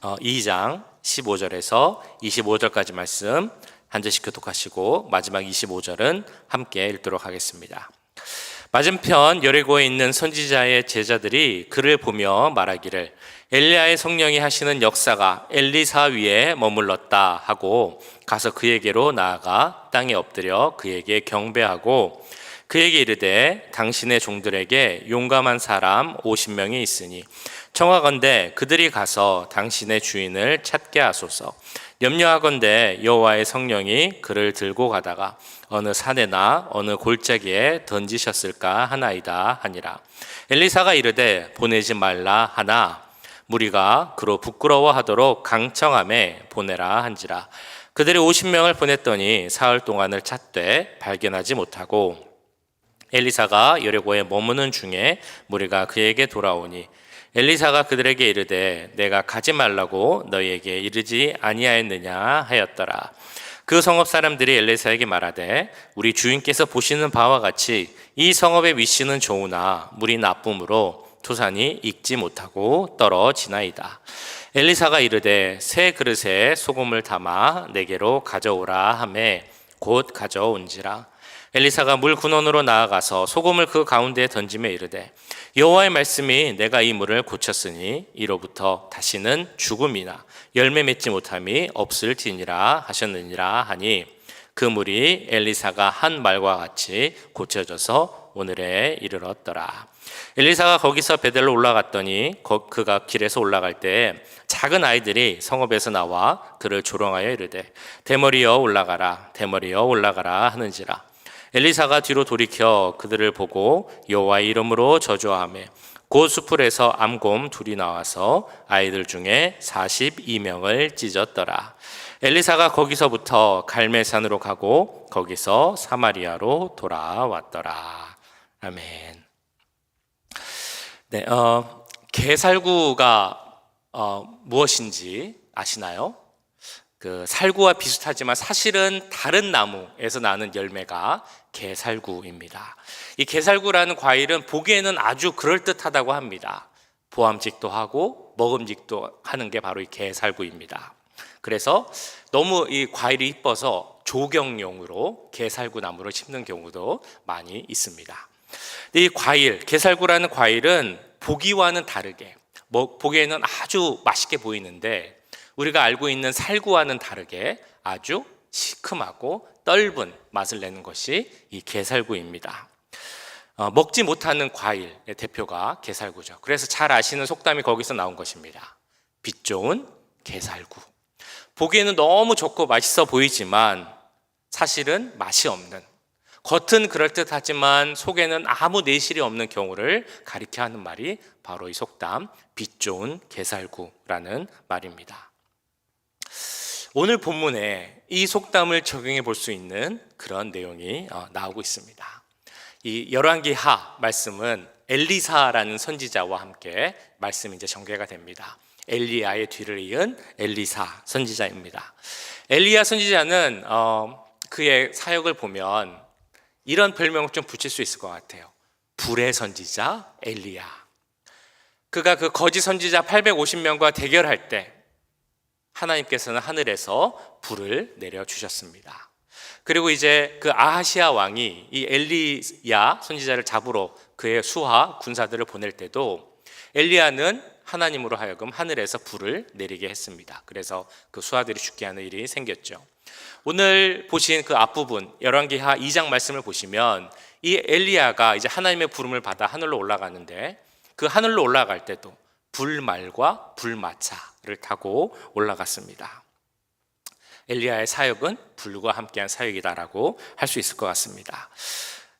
2장 15절에서 25절까지 말씀 한 절씩 교독하시고 마지막 25절은 함께 읽도록 하겠습니다. 맞은편 여리고에 있는 선지자의 제자들이 그를 보며 말하기를 엘리야의 성령이 하시는 역사가 엘리사 위에 머물렀다 하고 가서 그에게로 나아가 땅에 엎드려 그에게 경배하고 그에게 이르되 당신의 종들에게 용감한 사람 50명이 있으니 청하건대 그들이 가서 당신의 주인을 찾게 하소서. 염려하건대 여호와의 성령이 그를 들고 가다가 어느 산에나 어느 골짜기에 던지셨을까 하나이다 하니라. 엘리사가 이르되 보내지 말라 하나 무리가 그로 부끄러워하도록 강청함에 보내라 한지라. 그들이 50명을 보냈더니 사흘 동안을 찾되 발견하지 못하고 엘리사가 여리고에 머무는 중에 무리가 그에게 돌아오니 엘리사가 그들에게 이르되 내가 가지 말라고 너희에게 이르지 아니하였느냐 하였더라. 그 성읍 사람들이 엘리사에게 말하되 우리 주인께서 보시는 바와 같이 이 성읍의 위치는 좋으나 물이 나쁨으로 토산이 익지 못하고 떨어지나이다. 엘리사가 이르되 새 그릇에 소금을 담아 내게로 가져오라 하매 곧 가져온지라. 엘리사가 물 근원으로 나아가서 소금을 그 가운데에 던지며 이르되 여호와의 말씀이 내가 이 물을 고쳤으니 이로부터 다시는 죽음이나 열매 맺지 못함이 없을지니라 하셨느니라 하니 그 물이 엘리사가 한 말과 같이 고쳐져서 오늘에 이르렀더라. 엘리사가 거기서 베델로 올라갔더니 그가 길에서 올라갈 때 작은 아이들이 성읍에서 나와 그를 조롱하여 이르되 대머리여 올라가라 대머리여 올라가라 하는지라. 엘리사가 뒤로 돌이켜 그들을 보고 여호와의 이름으로 저주하며 곧 수풀에서 암곰 둘이 나와서 아이들 중에 42명을 찢었더라. 엘리사가 거기서부터 갈멜산으로 가고 거기서 사마리아로 돌아왔더라. 아멘. 네, 게살구가 무엇인지 아시나요? 그 살구와 비슷하지만 사실은 다른 나무에서 나는 열매가 게살구입니다. 이 게살구라는 과일은 보기에는 아주 그럴듯하다고 합니다. 보암직도 하고 먹음직도 하는 게 바로 이 게살구입니다. 그래서 너무 이 과일이 이뻐서 조경용으로 게살구 나무를 심는 경우도 많이 있습니다. 이 과일, 게살구라는 과일은 보기와는 다르게 보기에는 아주 맛있게 보이는데 우리가 알고 있는 살구와는 다르게 아주 시큼하고 떫은 맛을 내는 것이 이 게살구입니다. 먹지 못하는 과일의 대표가 게살구죠. 그래서 잘 아시는 속담이 거기서 나온 것입니다. 빛 좋은 게살구. 보기에는 너무 좋고 맛있어 보이지만 사실은 맛이 없는, 겉은 그럴듯하지만 속에는 아무 내실이 없는 경우를 가리켜 하는 말이 바로 이 속담 빛 좋은 게살구라는 말입니다. 오늘 본문에 이 속담을 적용해 볼 수 있는 그런 내용이 나오고 있습니다. 이 열왕기하 말씀은 엘리사라는 선지자와 함께 말씀이 이제 전개가 됩니다. 엘리야의 뒤를 이은 엘리사 선지자입니다. 엘리야 선지자는 그의 사역을 보면 이런 별명을 좀 붙일 수 있을 것 같아요. 불의 선지자 엘리야. 그가 그 거짓 선지자 850명과 대결할 때 하나님께서는 하늘에서 불을 내려주셨습니다. 그리고 이제 그 아하시아 왕이 이 엘리야 선지자를 잡으러 그의 수하 군사들을 보낼 때도 엘리야는 하나님으로 하여금 하늘에서 불을 내리게 했습니다. 그래서 그 수하들이 죽게 하는 일이 생겼죠. 오늘 보신 그 앞부분 열왕기하 2장 말씀을 보시면 이 엘리야가 이제 하나님의 부름을 받아 하늘로 올라가는데 그 하늘로 올라갈 때도 불말과 불마차를 타고 올라갔습니다. 엘리야의 사역은 불과 함께한 사역이다라고 할 수 있을 것 같습니다.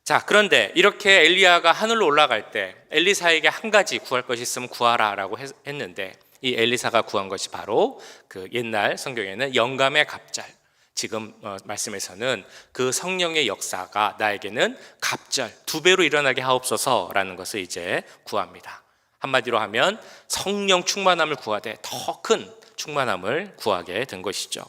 자, 그런데 이렇게 엘리야가 하늘로 올라갈 때 엘리사에게 한 가지 구할 것이 있으면 구하라라고 했는데 이 엘리사가 구한 것이 바로 그 옛날 성경에는 영감의 갑절, 지금 말씀에서는 그 성령의 역사가 나에게는 갑절 2배로 일어나게 하옵소서라는 것을 이제 구합니다. 한마디로 하면 성령 충만함을 구하되 더 큰 충만함을 구하게 된 것이죠.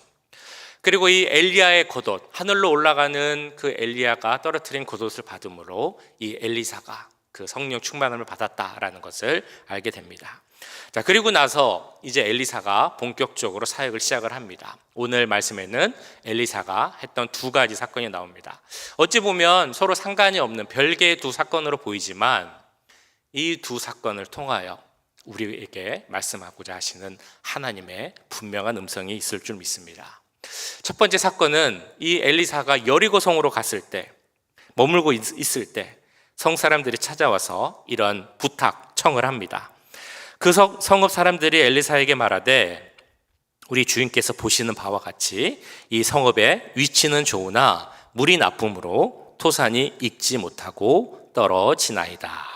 그리고 이 엘리야의 겉옷, 하늘로 올라가는 그 엘리야가 떨어뜨린 겉옷을 받음으로 이 엘리사가 그 성령 충만함을 받았다라는 것을 알게 됩니다. 자, 그리고 나서 이제 엘리사가 본격적으로 사역을 시작을 합니다. 오늘 말씀에는 엘리사가 했던 두 가지 사건이 나옵니다. 어찌 보면 서로 상관이 없는 별개의 두 사건으로 보이지만 이 두 사건을 통하여 우리에게 말씀하고자 하시는 하나님의 분명한 음성이 있을 줄 믿습니다. 첫 번째 사건은 이 엘리사가 여리고성으로 갔을 때, 머물고 있을 때 성 사람들이 찾아와서 이런 부탁, 청을 합니다. 그 성읍 사람들이 엘리사에게 말하되 우리 주인께서 보시는 바와 같이 이 성읍의 위치는 좋으나 물이 나쁨으로 토산이 익지 못하고 떨어지나이다.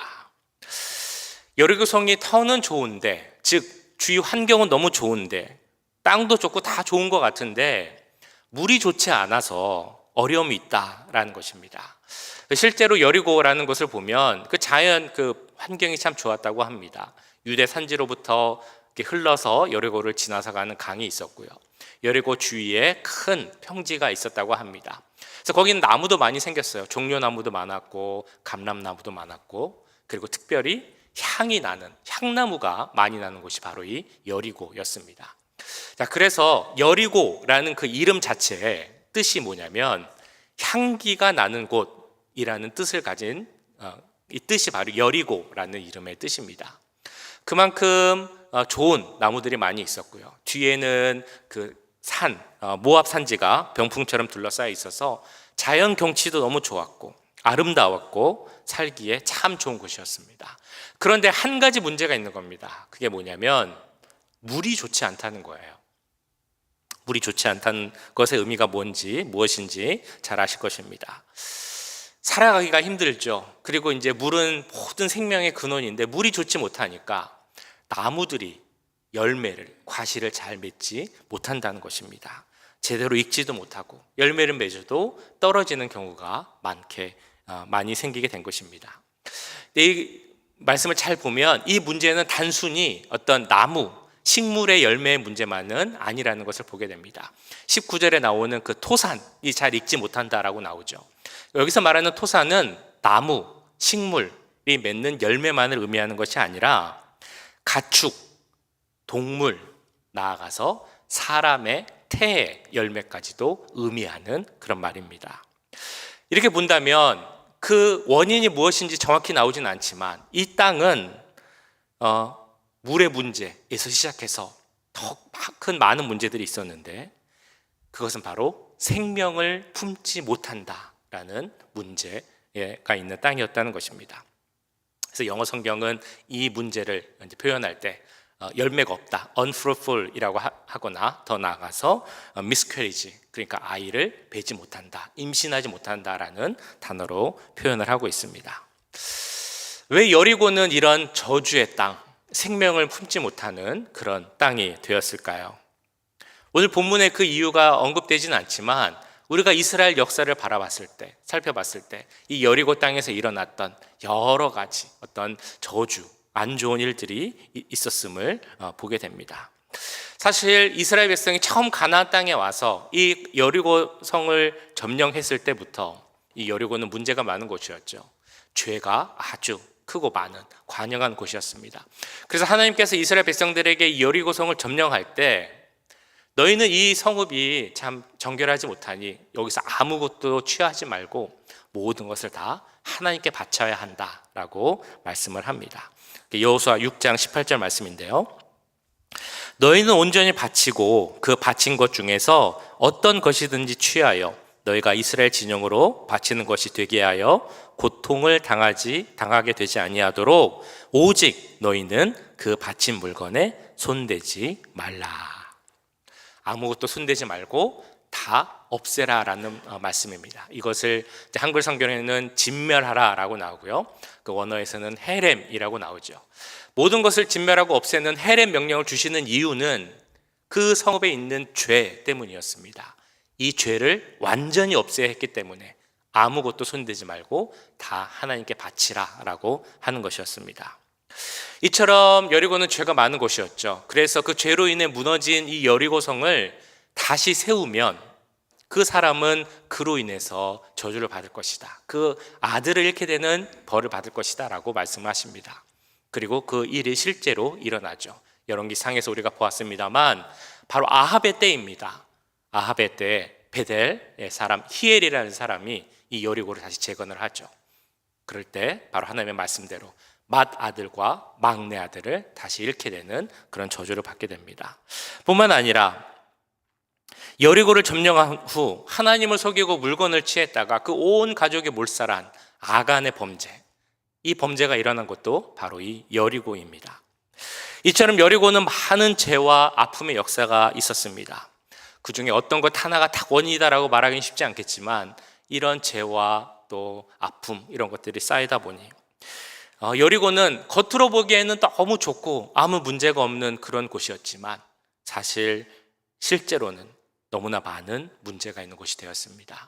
여리고성이 터는 좋은데, 즉 주위 환경은 너무 좋은데, 땅도 좋고 다 좋은 것 같은데 물이 좋지 않아서 어려움이 있다라는 것입니다. 실제로 여리고라는 것을 보면 그 자연 그 환경이 참 좋았다고 합니다. 유대 산지로부터 이렇게 흘러서 여리고를 지나서 가는 강이 있었고요. 여리고 주위에 큰 평지가 있었다고 합니다. 그래서 거기는 나무도 많이 생겼어요. 종려나무도 많았고 감람나무도 많았고, 그리고 특별히 향이 나는 향나무가 많이 나는 곳이 바로 이 여리고였습니다. 자, 그래서 여리고라는 그 이름 자체의 뜻이 뭐냐면 향기가 나는 곳이라는 뜻을 가진 이 뜻이 바로 여리고라는 이름의 뜻입니다. 그만큼 좋은 나무들이 많이 있었고요. 뒤에는 그 산, 모압 산지가 병풍처럼 둘러싸여 있어서 자연 경치도 너무 좋았고 아름다웠고 살기에 참 좋은 곳이었습니다. 그런데 한 가지 문제가 있는 겁니다. 그게 뭐냐면 물이 좋지 않다는 거예요. 물이 좋지 않다는 것의 의미가 무엇인지 잘 아실 것입니다. 살아가기가 힘들죠. 그리고 이제 물은 모든 생명의 근원인데 물이 좋지 못하니까 나무들이 열매를, 과실을 잘 맺지 못한다는 것입니다. 제대로 익지도 못하고 열매를 맺어도 떨어지는 경우가 많이 생기게 된 것입니다. 이 말씀을 잘 보면 이 문제는 단순히 어떤 나무, 식물의 열매의 문제만은 아니라는 것을 보게 됩니다. 19절에 나오는 그 토산이 잘 익지 못한다라고 나오죠. 여기서 말하는 토산은 나무, 식물이 맺는 열매만을 의미하는 것이 아니라 가축, 동물, 나아가서 사람의 태의 열매까지도 의미하는 그런 말입니다. 이렇게 본다면 그 원인이 무엇인지 정확히 나오진 않지만 이 땅은 물의 문제에서 시작해서 더 큰 많은 문제들이 있었는데 그것은 바로 생명을 품지 못한다라는 문제가 있는 땅이었다는 것입니다. 그래서 영어 성경은 이 문제를 이제 표현할 때 열매가 없다, unfruitful이라고 하거나 더 나아가서 miscarriage, 그러니까 아이를 배지 못한다, 임신하지 못한다라는 단어로 표현을 하고 있습니다. 왜 여리고는 이런 저주의 땅, 생명을 품지 못하는 그런 땅이 되었을까요? 오늘 본문에 그 이유가 언급되지는 않지만 우리가 이스라엘 역사를 살펴봤을 때 이 여리고 땅에서 일어났던 여러 가지 어떤 저주, 안 좋은 일들이 있었음을 보게 됩니다. 사실 이스라엘 백성이 처음 가나안 땅에 와서 이 여리고 성을 점령했을 때부터 이 여리고는 문제가 많은 곳이었죠. 죄가 아주 크고 많은 관영한 곳이었습니다. 그래서 하나님께서 이스라엘 백성들에게 이 여리고 성을 점령할 때 너희는 이 성읍이 참 정결하지 못하니 여기서 아무것도 취하지 말고 모든 것을 다 하나님께 바쳐야 한다라고 말씀을 합니다. 여호수아 6장 18절 말씀인데요. 너희는 온전히 바치고 그 바친 것 중에서 어떤 것이든지 취하여 너희가 이스라엘 진영으로 바치는 것이 되게 하여 고통을 당하게 되지 아니하도록 오직 너희는 그 바친 물건에 손대지 말라. 아무것도 손대지 말고 다 없애라라는 말씀입니다. 이것을 한글 성경에는 진멸하라라고 나오고요. 그 원어에서는 헤렘이라고 나오죠. 모든 것을 진멸하고 없애는 헤렘 명령을 주시는 이유는 그 성읍에 있는 죄 때문이었습니다. 이 죄를 완전히 없애야 했기 때문에 아무것도 손대지 말고 다 하나님께 바치라라고 하는 것이었습니다. 이처럼 여리고는 죄가 많은 곳이었죠. 그래서 그 죄로 인해 무너진 이 여리고성을 다시 세우면 그 사람은 그로 인해서 저주를 받을 것이다. 그 아들을 잃게 되는 벌을 받을 것이다 라고 말씀하십니다. 그리고 그 일이 실제로 일어나죠. 열왕기상에서 우리가 보았습니다만 바로 아합의 때입니다. 아합의 때 베델의 사람 히엘이라는 사람이 이 여리고를 다시 재건을 하죠. 그럴 때 바로 하나님의 말씀대로 맏아들과 막내 아들을 다시 잃게 되는 그런 저주를 받게 됩니다. 뿐만 아니라 여리고를 점령한 후 하나님을 속이고 물건을 취했다가 그 온 가족이 몰살한 아간의 범죄, 이 범죄가 일어난 것도 바로 이 여리고입니다. 이처럼 여리고는 많은 죄와 아픔의 역사가 있었습니다. 그 중에 어떤 것 하나가 딱 원인이다라고 말하기는 쉽지 않겠지만 이런 죄와 또 아픔 이런 것들이 쌓이다 보니 여리고는 겉으로 보기에는 너무 좋고 아무 문제가 없는 그런 곳이었지만 사실 실제로는 너무나 많은 문제가 있는 곳이 되었습니다.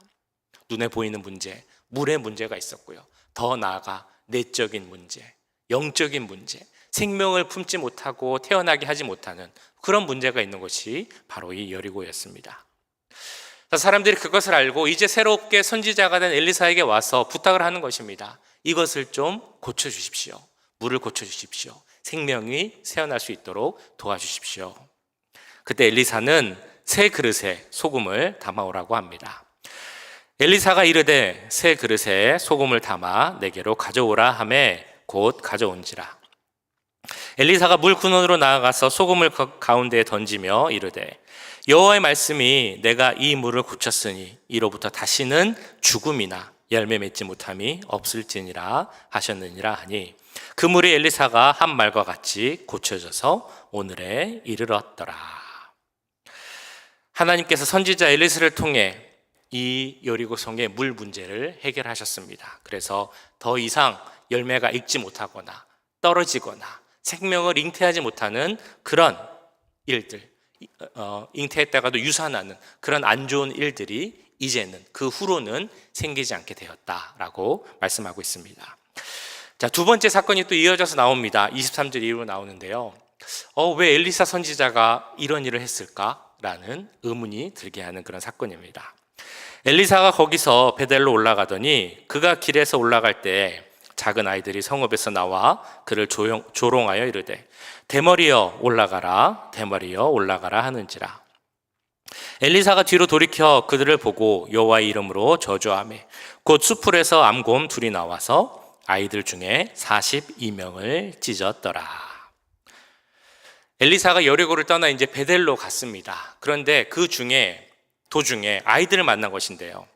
눈에 보이는 문제, 물의 문제가 있었고요. 더 나아가 내적인 문제, 영적인 문제, 생명을 품지 못하고 태어나게 하지 못하는 그런 문제가 있는 것이 바로 이 여리고였습니다. 사람들이 그것을 알고 이제 새롭게 선지자가 된 엘리사에게 와서 부탁을 하는 것입니다. 이것을 좀 고쳐주십시오. 물을 고쳐주십시오. 생명이 새어날 수 있도록 도와주십시오. 그때 엘리사는 새 그릇에 소금을 담아오라고 합니다. 엘리사가 이르되 새 그릇에 소금을 담아 내게로 가져오라 하매 곧 가져온지라. 엘리사가 물 근원으로 나아가서 소금을 가운데에 던지며 이르되 여호와의 말씀이 내가 이 물을 고쳤으니 이로부터 다시는 죽음이나 열매 맺지 못함이 없을지니라 하셨느니라 하니 그 물이 엘리사가 한 말과 같이 고쳐져서 오늘에 이르렀더라. 하나님께서 선지자 엘리사를 통해 이 여리고 성의 물 문제를 해결하셨습니다. 그래서 더 이상 열매가 익지 못하거나 떨어지거나 생명을 잉태하지 못하는 그런 일들, 잉태했다가도 유산하는 그런 안 좋은 일들이 이제는 그 후로는 생기지 않게 되었다라고 말씀하고 있습니다. 자, 두 번째 사건이 또 이어져서 나옵니다. 23절 이후로 나오는데요. 왜 엘리사 선지자가 이런 일을 했을까라는 의문이 들게 하는 그런 사건입니다. 엘리사가 거기서 베델로 올라가더니 그가 길에서 올라갈 때 작은 아이들이 성읍에서 나와 그를 조롱하여 이르되 대머리여 올라가라 대머리여 올라가라 하는지라. 엘리사가 뒤로 돌이켜 그들을 보고 여호와의 이름으로 저주하매 곧 수풀에서 암곰 둘이 나와서 아이들 중에 42명을 찢었더라. 엘리사가 여리고를 떠나 이제 베델로 갔습니다. 그런데 그 중에 도중에 아이들을 만난 것인데요.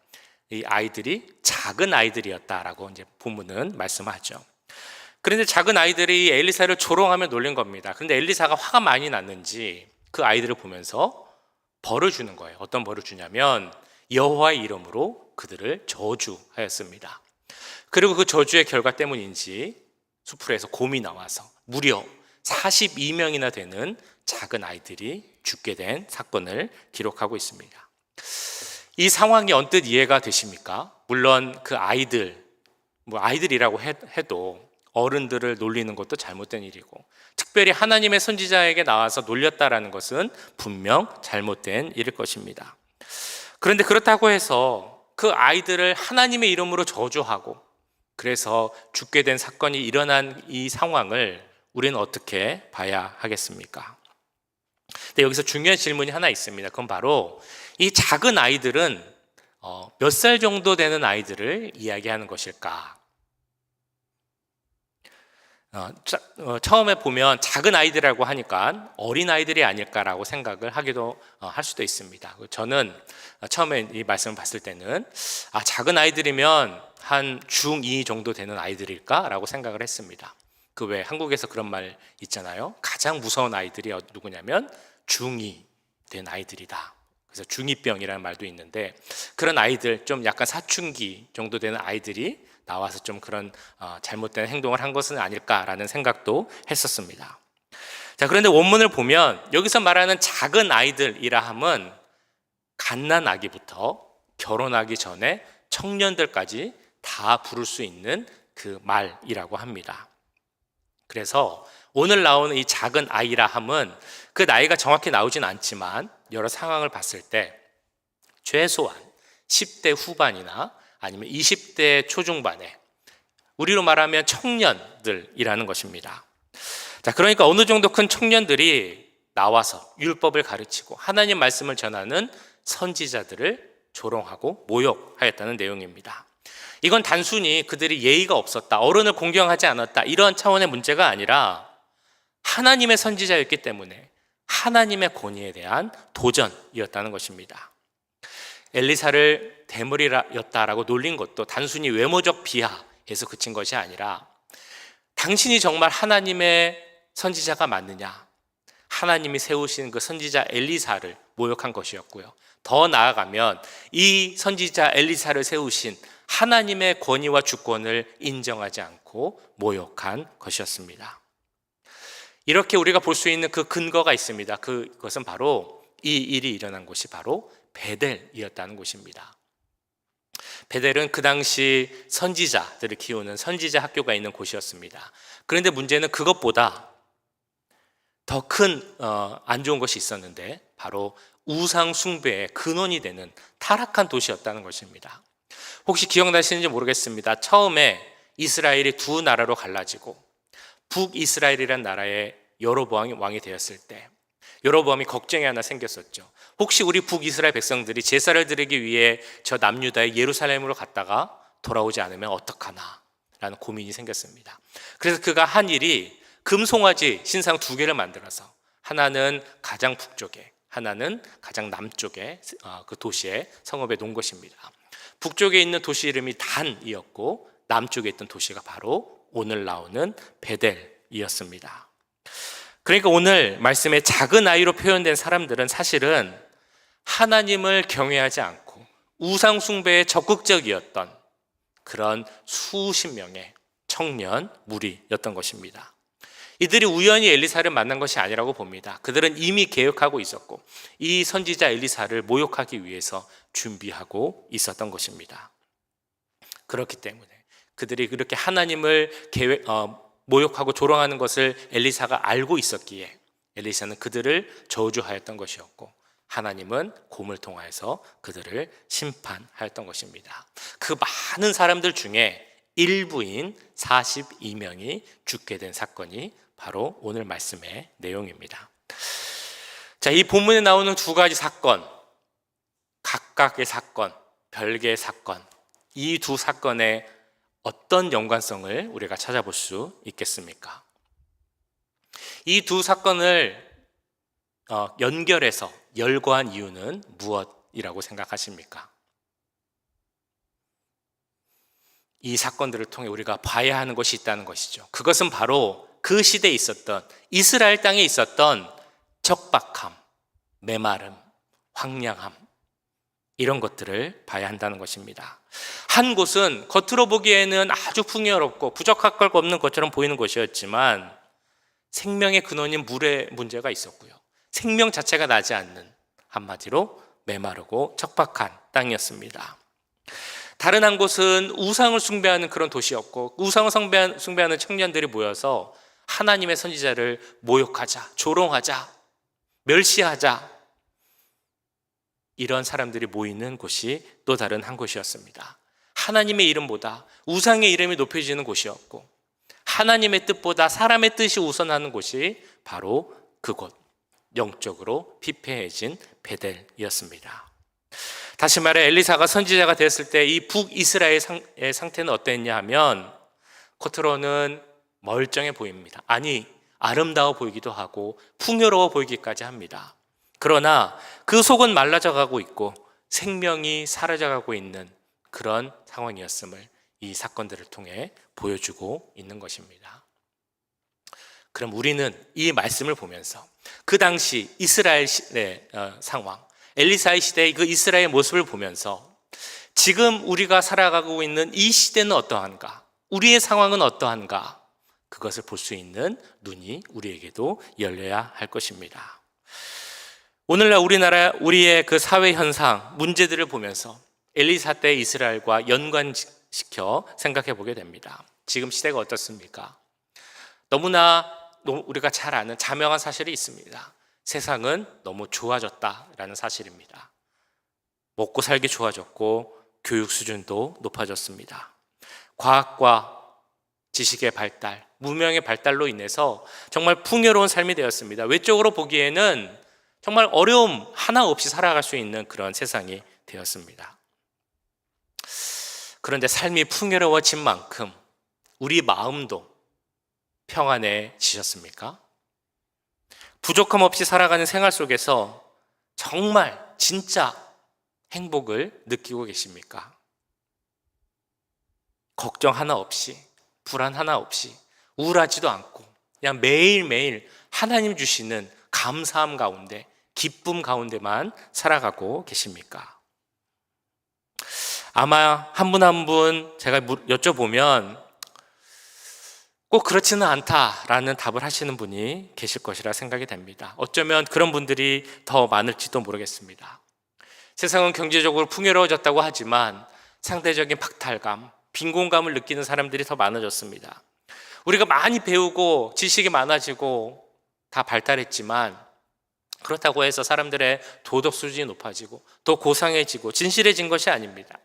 이 아이들이 작은 아이들이었다라고 이제 본문은 말씀하죠. 그런데 작은 아이들이 엘리사를 조롱하며 놀린 겁니다. 그런데 엘리사가 화가 많이 났는지 그 아이들을 보면서 벌을 주는 거예요. 어떤 벌을 주냐면 여호와의 이름으로 그들을 저주하였습니다. 그리고 그 저주의 결과 때문인지 수풀에서 곰이 나와서 무려 42명이나 되는 작은 아이들이 죽게 된 사건을 기록하고 있습니다. 이 상황이 언뜻 이해가 되십니까? 물론 그 아이들, 아이들이라고 해도 어른들을 놀리는 것도 잘못된 일이고 특별히 하나님의 선지자에게 나와서 놀렸다라는 것은 분명 잘못된 일일 것입니다. 그런데 그렇다고 해서 그 아이들을 하나님의 이름으로 저주하고 그래서 죽게 된 사건이 일어난 이 상황을 우리는 어떻게 봐야 하겠습니까? 근데 여기서 중요한 질문이 하나 있습니다. 그건 바로 이 작은 아이들은 몇 살 정도 되는 아이들을 이야기하는 것일까? 처음에 보면 작은 아이들이라고 하니까 어린 아이들이 아닐까라고 생각을 하기도 할 수도 있습니다. 저는 처음에 이 말씀을 봤을 때는 작은 아이들이면 한 중2 정도 되는 아이들일까라고 생각을 했습니다. 그 왜 한국에서 그런 말 있잖아요. 가장 무서운 아이들이 누구냐면 중2 된 아이들이다. 그래서 중2병이라는 말도 있는데 그런 아이들 좀 약간 사춘기 정도 되는 아이들이 나와서 좀 그런 잘못된 행동을 한 것은 아닐까라는 생각도 했었습니다. 자, 그런데 원문을 보면 여기서 말하는 작은 아이들이라 함은 갓난아기부터 결혼하기 전에 청년들까지 다 부를 수 있는 그 말이라고 합니다. 그래서 오늘 나오는 이 작은 아이라 함은 그 나이가 정확히 나오진 않지만 여러 상황을 봤을 때 최소한 10대 후반이나 아니면 20대 초중반에, 우리로 말하면 청년들이라는 것입니다. 자, 그러니까 어느 정도 큰 청년들이 나와서 율법을 가르치고 하나님 말씀을 전하는 선지자들을 조롱하고 모욕하였다는 내용입니다. 이건 단순히 그들이 예의가 없었다, 어른을 공경하지 않았다, 이런 차원의 문제가 아니라 하나님의 선지자였기 때문에 하나님의 권위에 대한 도전이었다는 것입니다. 엘리사를 대머리였다라고 놀린 것도 단순히 외모적 비하에서 그친 것이 아니라 당신이 정말 하나님의 선지자가 맞느냐, 하나님이 세우신 그 선지자 엘리사를 모욕한 것이었고요. 더 나아가면 이 선지자 엘리사를 세우신 하나님의 권위와 주권을 인정하지 않고 모욕한 것이었습니다. 이렇게 우리가 볼 수 있는 그 근거가 있습니다. 그것은 바로 이 일이 일어난 곳이 바로 베델이었다는 곳입니다. 베델은 그 당시 선지자들을 키우는 선지자 학교가 있는 곳이었습니다. 그런데 문제는 그것보다 더 큰 안 좋은 것이 있었는데 바로 우상 숭배의 근원이 되는 타락한 도시였다는 것입니다. 혹시 기억나시는지 모르겠습니다. 처음에 이스라엘이 두 나라로 갈라지고 북이스라엘이라는 나라에 여로보암이 왕이 되었을 때 여로보암이 걱정이 하나 생겼었죠. 혹시 우리 북이스라엘 백성들이 제사를 드리기 위해 저 남유다의 예루살렘으로 갔다가 돌아오지 않으면 어떡하나 라는 고민이 생겼습니다. 그래서 그가 한 일이 금송아지 신상 두 개를 만들어서 하나는 가장 북쪽에, 하나는 가장 남쪽에 그 도시에 성읍에 놓은 것입니다. 북쪽에 있는 도시 이름이 단이었고 남쪽에 있던 도시가 바로 오늘 나오는 베델이었습니다. 그러니까 오늘 말씀에 작은 아이로 표현된 사람들은 사실은 하나님을 경외하지 않고 우상 숭배에 적극적이었던 그런 수십 명의 청년 무리였던 것입니다. 이들이 우연히 엘리사를 만난 것이 아니라고 봅니다. 그들은 이미 계획하고 있었고 이 선지자 엘리사를 모욕하기 위해서 준비하고 있었던 것입니다. 그렇기 때문에 그들이 그렇게 하나님을 모욕하고 조롱하는 것을 엘리사가 알고 있었기에 엘리사는 그들을 저주하였던 것이었고 하나님은 곰을 통하여서 그들을 심판하였던 것입니다. 그 많은 사람들 중에 일부인 42명이 죽게 된 사건이 바로 오늘 말씀의 내용입니다. 자, 이 본문에 나오는 두 가지 사건, 각각의 사건, 별개의 사건, 이 두 사건의 어떤 연관성을 우리가 찾아볼 수 있겠습니까? 이 두 사건을 연결해서 열거한 이유는 무엇이라고 생각하십니까? 이 사건들을 통해 우리가 봐야 하는 것이 있다는 것이죠. 그것은 바로 그 시대에 있었던 이스라엘 땅에 있었던 적박함, 메마름, 황량함, 이런 것들을 봐야 한다는 것입니다. 한 곳은 겉으로 보기에는 아주 풍요롭고 부족할 것 없는 것처럼 보이는 곳이었지만 생명의 근원인 물의 문제가 있었고요. 생명 자체가 나지 않는, 한마디로 메마르고 척박한 땅이었습니다. 다른 한 곳은 우상을 숭배하는 그런 도시였고 우상을 숭배하는 청년들이 모여서 하나님의 선지자를 모욕하자, 조롱하자, 멸시하자, 이런 사람들이 모이는 곳이 또 다른 한 곳이었습니다. 하나님의 이름보다 우상의 이름이 높여지는 곳이었고 하나님의 뜻보다 사람의 뜻이 우선하는 곳이 바로 그곳, 영적으로 피폐해진 베델이었습니다. 다시 말해 엘리사가 선지자가 되었을 때 이 북이스라엘의 상태는 어땠냐 하면 겉으로는 멀쩡해 보입니다. 아니, 아름다워 보이기도 하고 풍요로워 보이기까지 합니다. 그러나 그 속은 말라져 가고 있고 생명이 사라져가고 있는 그런 상황이었음을 이 사건들을 통해 보여주고 있는 것입니다. 그럼 우리는 이 말씀을 보면서 그 당시 이스라엘 시대의 상황, 엘리사의 시대의 그 이스라엘의 모습을 보면서 지금 우리가 살아가고 있는 이 시대는 어떠한가, 우리의 상황은 어떠한가, 그것을 볼 수 있는 눈이 우리에게도 열려야 할 것입니다. 오늘날 우리의 그 사회 현상, 문제들을 보면서 엘리사 때 이스라엘과 연관시켜 생각해 보게 됩니다. 지금 시대가 어떻습니까? 너무나 우리가 잘 아는 자명한 사실이 있습니다. 세상은 너무 좋아졌다라는 사실입니다. 먹고 살기 좋아졌고 교육 수준도 높아졌습니다. 과학과 지식의 발달, 문명의 발달로 인해서 정말 풍요로운 삶이 되었습니다. 외적으로 보기에는 정말 어려움 하나 없이 살아갈 수 있는 그런 세상이 되었습니다. 그런데 삶이 풍요로워진 만큼 우리 마음도 평안해지셨습니까? 부족함 없이 살아가는 생활 속에서 정말 진짜 행복을 느끼고 계십니까? 걱정 하나 없이, 불안 하나 없이, 우울하지도 않고 그냥 매일매일 하나님 주시는 감사함 가운데, 기쁨 가운데만 살아가고 계십니까? 아마 한 분 한 분 제가 여쭤보면 꼭 그렇지는 않다라는 답을 하시는 분이 계실 것이라 생각이 됩니다. 어쩌면 그런 분들이 더 많을지도 모르겠습니다. 세상은 경제적으로 풍요로워졌다고 하지만 상대적인 박탈감, 빈곤감을 느끼는 사람들이 더 많아졌습니다. 우리가 많이 배우고 지식이 많아지고 다 발달했지만 그렇다고 해서 사람들의 도덕 수준이 높아지고 더 고상해지고 진실해진 것이 아닙니다.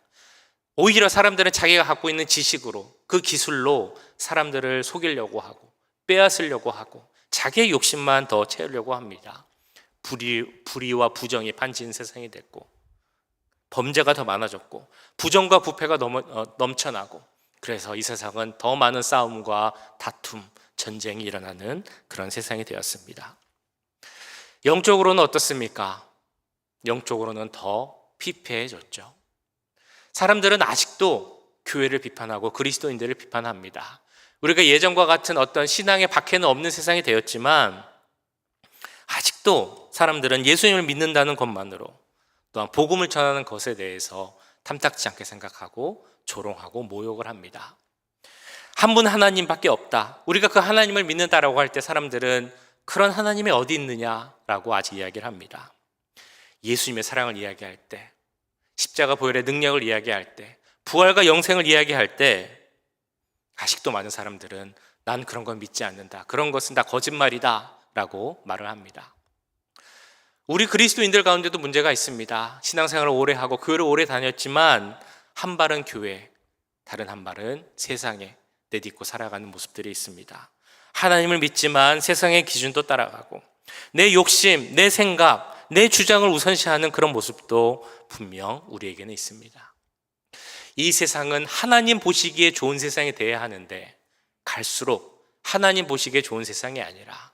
오히려 사람들은 자기가 갖고 있는 지식으로, 그 기술로 사람들을 속이려고 하고 빼앗으려고 하고 자기의 욕심만 더 채우려고 합니다. 불의와 부정이 판치는 세상이 됐고 범죄가 더 많아졌고 부정과 부패가 넘쳐나고, 그래서 이 세상은 더 많은 싸움과 다툼, 전쟁이 일어나는 그런 세상이 되었습니다. 영적으로는 어떻습니까? 영적으로는 더 피폐해졌죠. 사람들은 아직도 교회를 비판하고 그리스도인들을 비판합니다. 우리가 예전과 같은 어떤 신앙의 박해는 없는 세상이 되었지만 아직도 사람들은 예수님을 믿는다는 것만으로, 또한 복음을 전하는 것에 대해서 탐탁지 않게 생각하고 조롱하고 모욕을 합니다. 한 분 하나님밖에 없다, 우리가 그 하나님을 믿는다라고 할 때 사람들은 그런 하나님이 어디 있느냐라고 아직 이야기를 합니다. 예수님의 사랑을 이야기할 때, 십자가 보혈의 능력을 이야기할 때, 부활과 영생을 이야기할 때 아직도 많은 사람들은 난 그런 건 믿지 않는다, 그런 것은 다 거짓말이다 라고 말을 합니다. 우리 그리스도인들 가운데도 문제가 있습니다. 신앙생활을 오래 하고 교회를 오래 다녔지만 한 발은 교회, 다른 한 발은 세상에 내딛고 살아가는 모습들이 있습니다. 하나님을 믿지만 세상의 기준도 따라가고 내 욕심, 내 생각, 내 주장을 우선시하는 그런 모습도 분명 우리에게는 있습니다. 이 세상은 하나님 보시기에 좋은 세상이 되어야 하는데 갈수록 하나님 보시기에 좋은 세상이 아니라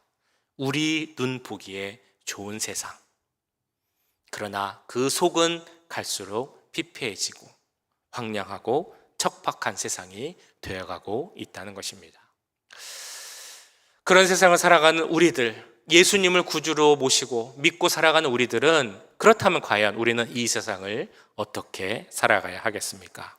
우리 눈 보기에 좋은 세상, 그러나 그 속은 갈수록 피폐해지고 황량하고 척박한 세상이 되어가고 있다는 것입니다. 그런 세상을 살아가는 우리들, 예수님을 구주로 모시고 믿고 살아가는 우리들은 그렇다면 과연 우리는 이 세상을 어떻게 살아가야 하겠습니까?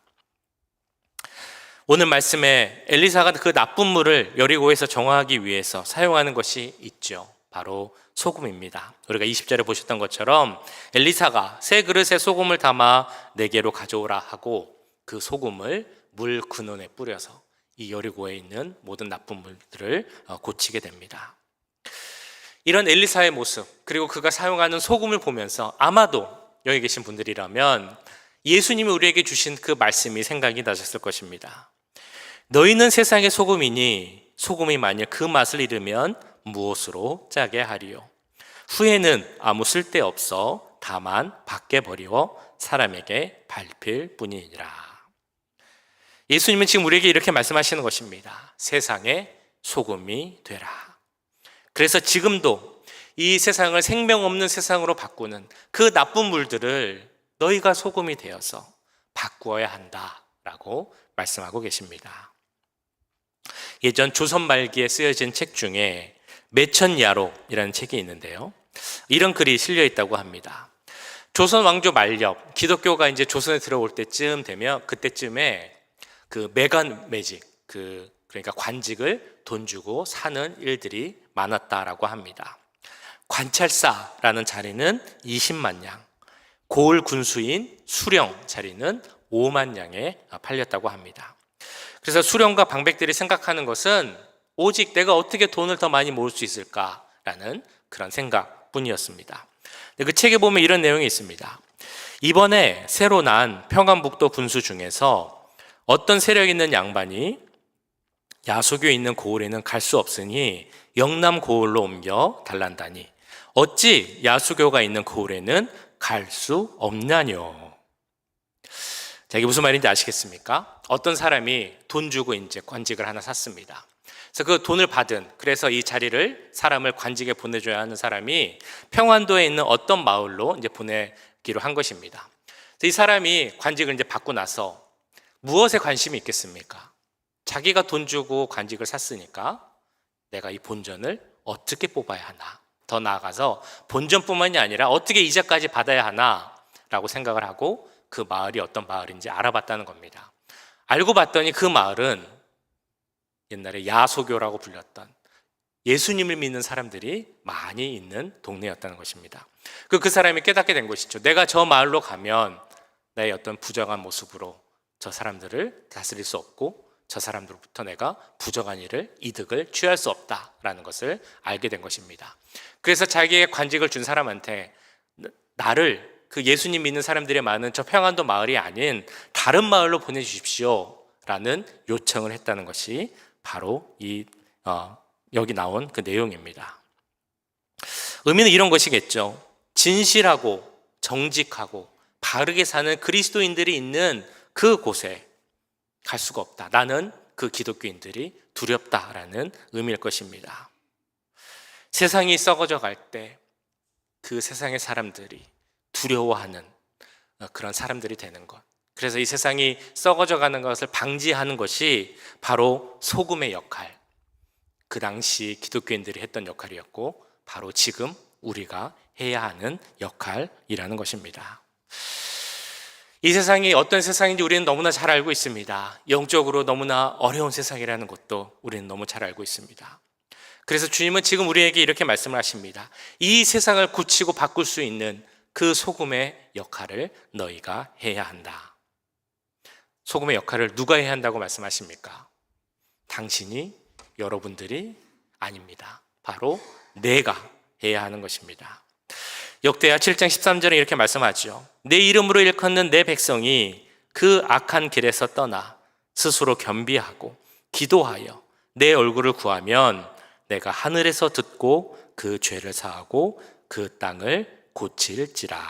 오늘 말씀에 엘리사가 그 나쁜 물을 여리고에서 정화하기 위해서 사용하는 것이 있죠. 바로 소금입니다. 우리가 20절에 보셨던 것처럼 엘리사가 새 그릇에 소금을 담아 내게로 가져오라 하고 그 소금을 물 근원에 뿌려서 이 여리고에 있는 모든 나쁜 물들을 고치게 됩니다. 이런 엘리사의 모습, 그리고 그가 사용하는 소금을 보면서 아마도 여기 계신 분들이라면 예수님이 우리에게 주신 그 말씀이 생각이 나셨을 것입니다. 너희는 세상의 소금이니 소금이 만일 그 맛을 잃으면 무엇으로 짜게 하리요? 후에는 아무 쓸데없어 다만 밖에 버리워 사람에게 밟힐 뿐이니라. 예수님은 지금 우리에게 이렇게 말씀하시는 것입니다. 세상의 소금이 되라. 그래서 지금도 이 세상을 생명 없는 세상으로 바꾸는 그 나쁜 물들을 너희가 소금이 되어서 바꾸어야 한다라고 말씀하고 계십니다. 예전 조선 말기에 쓰여진 책 중에 매천야록이라는 책이 있는데요, 이런 글이 실려 있다고 합니다. 조선 왕조 말렵, 기독교가 이제 조선에 들어올 때쯤 되면 그때쯤에 그 매간 매직, 그러니까 관직을 돈 주고 사는 일들이 많았다라고 합니다. 관찰사라는 자리는 20만 냥, 고을 군수인 수령 자리는 5만 냥에 팔렸다고 합니다. 그래서 수령과 방백들이 생각하는 것은 오직 내가 어떻게 돈을 더 많이 모을 수 있을까라는 그런 생각뿐이었습니다. 그 책에 보면 이런 내용이 있습니다. 이번에 새로 난 평안북도 군수 중에서 어떤 세력 있는 양반이 야소교에 있는 고을에는 갈 수 없으니 영남 고을로 옮겨 달란다니 어찌 야수교가 있는 고을에는 갈 수 없냐뇨. 자, 이게 무슨 말인지 아시겠습니까? 어떤 사람이 돈 주고 이제 관직을 하나 샀습니다. 그래서 그 돈을 받은, 그래서 이 자리를 사람을 관직에 보내줘야 하는 사람이 평안도에 있는 어떤 마을로 이제 보내기로 한 것입니다. 그래서 이 사람이 관직을 이제 받고 나서 무엇에 관심이 있겠습니까? 자기가 돈 주고 관직을 샀으니까 내가 이 본전을 어떻게 뽑아야 하나, 더 나아가서 본전뿐만이 아니라 어떻게 이자까지 받아야 하나 라고 생각을 하고 그 마을이 어떤 마을인지 알아봤다는 겁니다. 알고 봤더니 그 마을은 옛날에 야소교라고 불렸던 예수님을 믿는 사람들이 많이 있는 동네였다는 것입니다. 그 사람이 깨닫게 된 것이죠. 내가 저 마을로 가면 나의 어떤 부정한 모습으로 저 사람들을 다스릴 수 없고 저 사람들로부터 내가 부정한 일을, 이득을 취할 수 없다라는 것을 알게 된 것입니다. 그래서 자기의 관직을 준 사람한테 나를 그 예수님 믿는 사람들이 많은 저 평안도 마을이 아닌 다른 마을로 보내주십시오 라는 요청을 했다는 것이 바로 여기 나온 그 내용입니다. 의미는 이런 것이겠죠. 진실하고 정직하고 바르게 사는 그리스도인들이 있는 그곳에 갈 수가 없다. 나는 그 기독교인들이 두렵다라는 의미일 것입니다. 세상이 썩어져 갈 때 그 세상의 사람들이 두려워하는 그런 사람들이 되는 것. 그래서 이 세상이 썩어져 가는 것을 방지하는 것이 바로 소금의 역할. 그 당시 기독교인들이 했던 역할이었고 바로 지금 우리가 해야 하는 역할이라는 것입니다. 이 세상이 어떤 세상인지 우리는 너무나 잘 알고 있습니다. 영적으로 너무나 어려운 세상이라는 것도 우리는 너무 잘 알고 있습니다. 그래서 주님은 지금 우리에게 이렇게 말씀을 하십니다. 이 세상을 고치고 바꿀 수 있는 그 소금의 역할을 너희가 해야 한다. 소금의 역할을 누가 해야 한다고 말씀하십니까? 당신이, 여러분들이 아닙니다. 바로 내가 해야 하는 것입니다. 역대하 7장 13절에 이렇게 말씀하죠. 내 이름으로 일컫는 내 백성이 그 악한 길에서 떠나 스스로 겸비하고 기도하여 내 얼굴을 구하면 내가 하늘에서 듣고 그 죄를 사하고 그 땅을 고칠지라.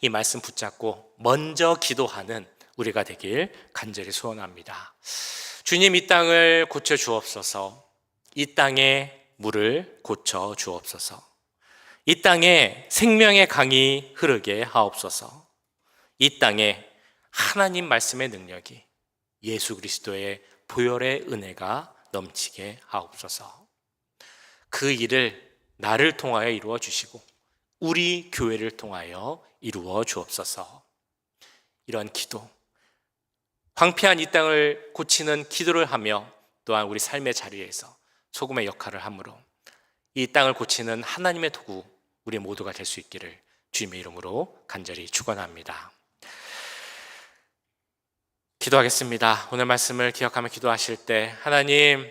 이 말씀 붙잡고 먼저 기도하는 우리가 되길 간절히 소원합니다. 주님, 이 땅을 고쳐 주옵소서. 이 땅의 물을 고쳐 주옵소서. 이 땅에 생명의 강이 흐르게 하옵소서. 이 땅에 하나님 말씀의 능력이, 예수 그리스도의 보혈의 은혜가 넘치게 하옵소서. 그 일을 나를 통하여 이루어 주시고 우리 교회를 통하여 이루어 주옵소서. 이러한 기도, 황폐한 이 땅을 고치는 기도를 하며 또한 우리 삶의 자리에서 소금의 역할을 함으로 이 땅을 고치는 하나님의 도구 우리 모두가 될 수 있기를 주님의 이름으로 간절히 축원합니다. 기도하겠습니다. 오늘 말씀을 기억하며 기도하실 때 하나님,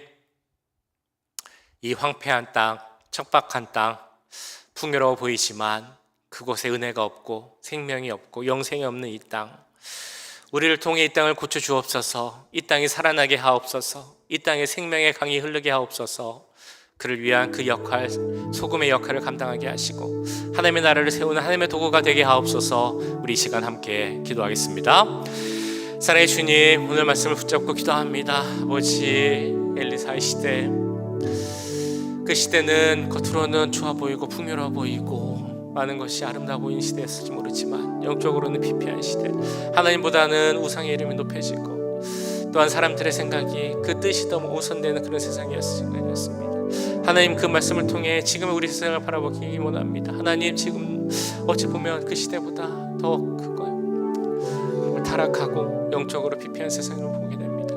이 황폐한 땅, 척박한 땅, 풍요로워 보이지만 그곳에 은혜가 없고 생명이 없고 영생이 없는 이 땅, 우리를 통해 이 땅을 고쳐 주옵소서. 이 땅이 살아나게 하옵소서. 이 땅에 생명의 강이 흐르게 하옵소서. 그를 위한 그 역할, 소금의 역할을 감당하게 하시고 하나님의 나라를 세우는 하나님의 도구가 되게 하옵소서. 우리 이 시간 함께 기도하겠습니다. 사랑의 주님, 오늘 말씀을 붙잡고 기도합니다. 아버지, 엘리사의 시대, 그 시대는 겉으로는 좋아 보이고 풍요로워 보이고 많은 것이 아름다워 보이는 시대였을지 모르지만 영적으로는 피폐한 시대, 하나님보다는 우상의 이름이 높여지고 또한 사람들의 생각이 그 뜻이 더 우선되는 그런 세상이었습니다. 하나님, 그 말씀을 통해 지금의 우리 세상을 바라보기 원합니다. 하나님, 지금 어찌 보면 그 시대보다 더 그거요, 타락하고 영적으로 피폐한 세상을 보게 됩니다.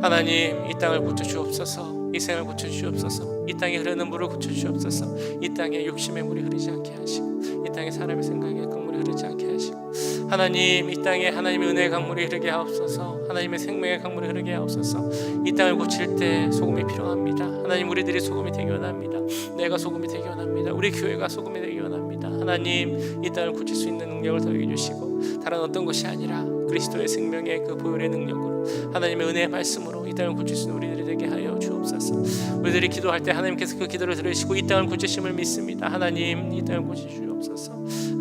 하나님, 이 땅을 고쳐 주옵소서. 이 생을 고쳐 주옵소서. 이 땅에 흐르는 물을 고쳐 주옵소서. 이 땅에 욕심의 물이 흐르지 않게 하시고 이 땅에 사람의 생각에 강물이 흐르지 않게 하시고 하나님, 이 땅에 하나님의 은혜의 강물이 흐르게 하옵소서. 하나님의 생명의 강물이 흐르게 하옵소서. 이 땅을 고칠 때 소금이 필요합니다. 하나님, 우리들이 소금이 되기 원합니다. 내가 소금이 되기 원합니다. 우리 교회가 소금이 되기 원합니다. 하나님 이 땅을 고칠 수 있는 능력을 더해 주시고 다른 어떤 것이 아니라 그리스도의 생명의 그 보혈의 능력으로 하나님의 은혜의 말씀으로 이 땅을 고칠 수 있는 우리들이 되게 하여 주옵소서. 우리들이 기도할 때 하나님께서 그 기도를 들으시고 이 땅을 고치심을 믿습니다. 하나님 이 땅을 고쳐주옵소서.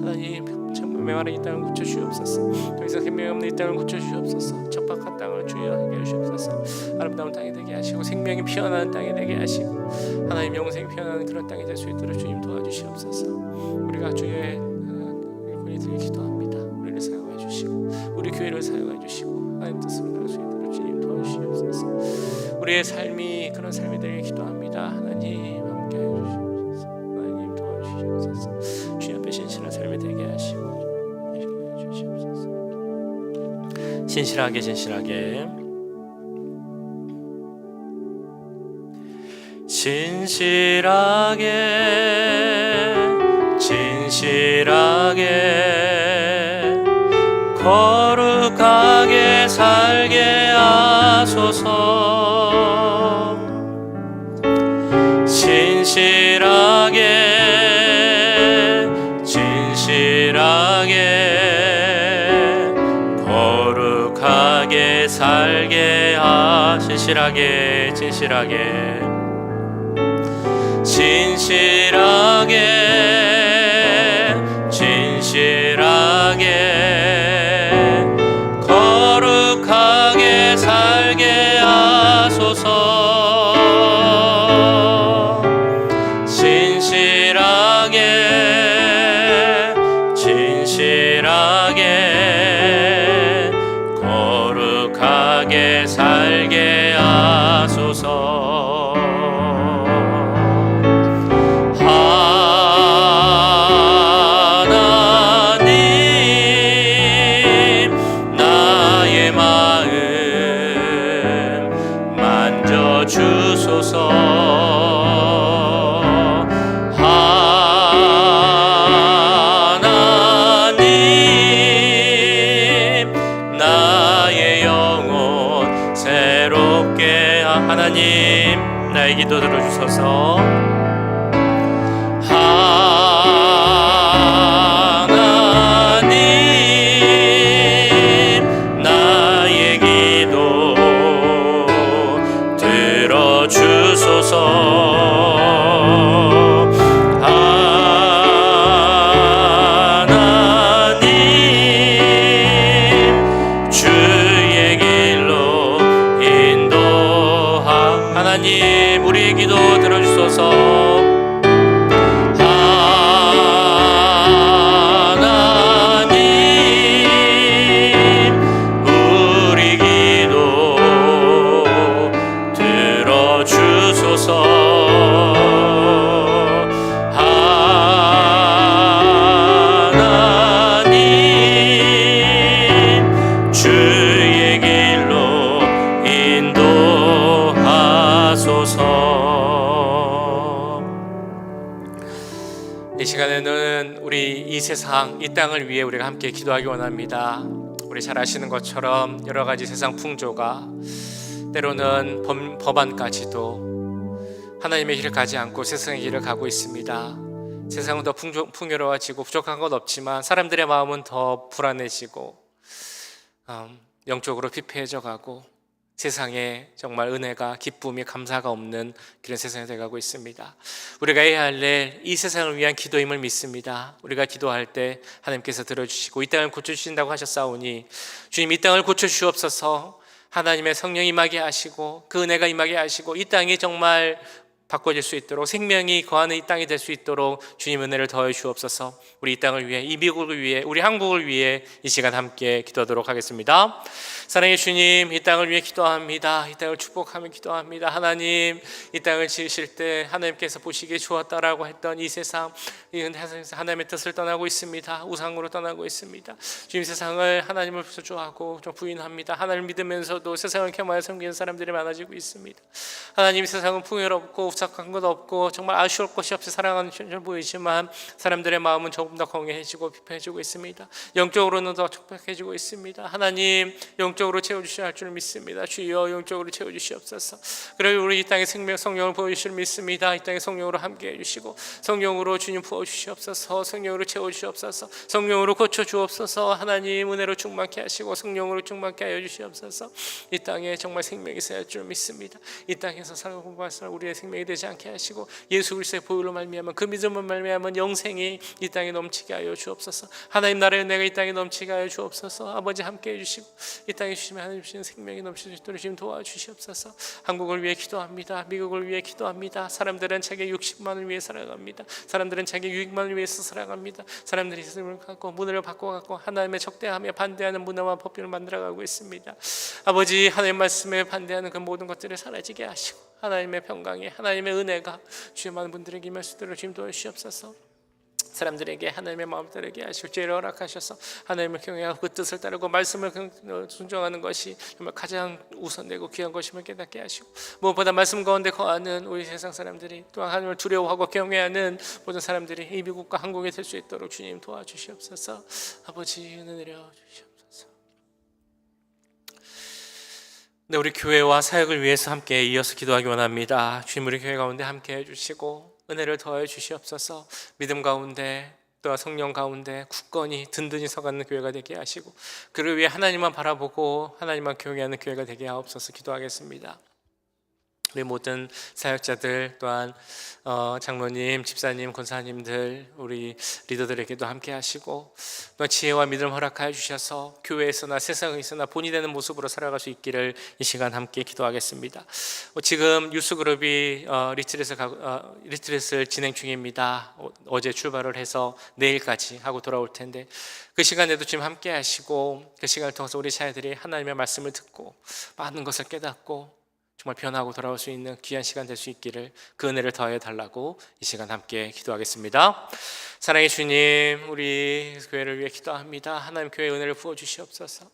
하나님 정말 메마른 이 땅을 고쳐주옵소서. 더 이상 생명이 없는 이 땅을 고쳐주옵소서. 척박한 땅을 주여 하게 해주옵소서. 아름다운 땅이 되게 하시고 생명이 피어나는 땅이 되게 하시고 하나님 영생이 피어나는 그런 땅이 될 수 있도록 주님 도와주시옵소서. 우리가 주의 일꾼이들이 기도합니다. 우리를 사용해 주시고 우리 교회를 사용해 주시고 하나님 뜻을 이룰 수 있도록 주님 도와주시옵소서. 우리의 삶이 그런 삶이 되길 기도합니다. 하나님 함께 해주시옵소서. 하나님 도와주시옵소서. 주님 앞에 신실한 삶이 되게 하시고 해주시옵소서. 신실하게 신실하게 진실하게 거룩하게 살게 하소서. 진실하게 거룩하게 살게 진실하게 거룩하게 살게 하소서. 진실하게 거룩하게 살게 하소서. 주소서. 하나님 나의 영혼 새롭게 하나님 나의 기도 들어주소서. 하나님 나의 기도 주소서. 하나님 주의 길로 인도하. 하나님 우리의 기도 들어주소서. 하나님 우리 기도 주소서. 하나님 주의 길로 인도하소서. 이 시간에는 우리 이 세상 이 땅을 위해 우리가 함께 기도하기 원합니다. 우리 잘 아시는 것처럼 여러 가지 세상 풍조가 때로는 법안까지도 하나님의 길을 가지 않고 세상의 길을 가고 있습니다. 세상은 더 풍요로워지고 부족한 건 없지만 사람들의 마음은 더 불안해지고 영적으로 피폐해져 가고 세상에 정말 은혜가 기쁨이 감사가 없는 그런 세상이 되어가고 있습니다. 우리가 해야 할 일 이 세상을 위한 기도임을 믿습니다. 우리가 기도할 때 하나님께서 들어주시고 이 땅을 고쳐주신다고 하셨사오니 주님 이 땅을 고쳐주시옵소서. 하나님의 성령이 임하게 하시고 그 은혜가 임하게 하시고 이 땅이 정말 바꿔질 수 있도록 생명이 거하는 이 땅이 될 수 있도록 주님 은혜를 더해 주옵소서. 우리 이 땅을 위해 이 미국을 위해 우리 한국을 위해 이 시간 함께 기도하도록 하겠습니다. 사랑의 주님 이 땅을 위해 기도합니다. 이 땅을 축복하며 기도합니다. 하나님 이 땅을 지으실 때 하나님께서 보시기에 좋았다라고 했던 이 세상 하나님의 뜻을 떠나고 있습니다. 우상으로 떠나고 있습니다. 주님 세상을 하나님을 부조하고 좀 부인합니다. 하나님을 믿으면서도 세상을 겸하여 섬기는 사람들이 많아지고 있습니다. 하나님 세상은 풍요롭고 복잡한 것 없고 정말 아쉬울 것이 없이 살아가는 것처럼 보이지만 사람들의 마음은 조금 더 공허해지고 비폐해지고 있습니다. 영적으로는 더 촉박해지고 있습니다. 하나님, 영적으로 채워주셔야 할 줄 믿습니다. 주여, 영적으로 채워주시옵소서. 그리고 우리 이 땅에 생명 성령을 보여주실 믿습니다. 이 땅에 성령으로 함께해 주시고 성령으로 주님 부어주시옵소서. 성령으로 채워주시옵소서. 성령으로 고쳐주옵소서. 하나님, 은혜로 충만케 하시고 성령으로 충만케 하여 주시옵소서. 이 땅에 정말 생명이 있어야 할 줄 믿습니다. 이 땅에서 살고 봐서 우리의 생명이 되지 않게 하시고 예수 그리스도의 보혈로 말미암아 그 믿음으로 말미암아 영생이 이 땅에 넘치게 하여 주옵소서. 하나님 나라의 은혜가 이 땅에 넘치게 하여 주옵소서. 아버지 함께해 주시고 이 땅에 주시면 하나님 주시는 생명이 넘칠 수 있도록 지금 도와주시옵소서. 한국을 위해 기도합니다. 미국을 위해 기도합니다. 사람들은 자기 60만을 위해 살아갑니다. 사람들은 자기 유익만을 위해서 살아갑니다. 사람들이 스스로를 갖고 문화를 바꿔갖고 하나님의 적대하며 반대하는 문화와 법률을 만들어가고 있습니다. 아버지, 하나님 말씀에 반대하는 그 모든 것들을 사라지게 하시고 하나님의 평강이, 하나님의 은혜가 주의 많은 분들에게 임할 수 있도록 주님 도와주시옵소서. 사람들에게 하나님의 마음을 따르게 하시고 죄를 허락하셔서 하나님을 경외하고 그 뜻을 따르고 말씀을 순종하는 것이 정말 가장 우선되고 귀한 것임을 깨닫게 하시고 무엇보다 말씀 가운데 거하는 우리 세상 사람들이 또한 하나님을 두려워하고 경외하는 모든 사람들이 이 미국과 한국에 될 수 있도록 주님 도와주시옵소서. 아버지, 은혜 내려 주시옵소서. 네, 우리 교회와 사역을 위해서 함께 이어서 기도하기 원합니다. 주님, 우리 교회 가운데 함께 해주시고 은혜를 더해 주시옵소서. 믿음 가운데 또 성령 가운데 굳건히 든든히 서가는 교회가 되게 하시고 그를 위해 하나님만 바라보고 하나님만 경외하는 교회가 되게 하옵소서. 기도하겠습니다. 우리 모든 사역자들 또한 장로님, 집사님, 권사님들, 우리 리더들에게도 함께 하시고 또 지혜와 믿음 허락하여 주셔서 교회에서나 세상에서나 본이 되는 모습으로 살아갈 수 있기를 이 시간 함께 기도하겠습니다. 지금 유스그룹이 리트릿을 진행 중입니다. 어제 출발을 해서 내일까지 하고 돌아올 텐데 그 시간에도 지금 함께 하시고 그 시간을 통해서 우리 자녀들이 하나님의 말씀을 듣고 많은 것을 깨닫고 정말 변하고 돌아올 수 있는 귀한 시간 될 수 있기를 그 은혜를 더해 달라고 이 시간 함께 기도하겠습니다. 사랑의 주님, 우리 교회를 위해 기도합니다. 하나님, 교회 은혜를 부어 주시옵소서.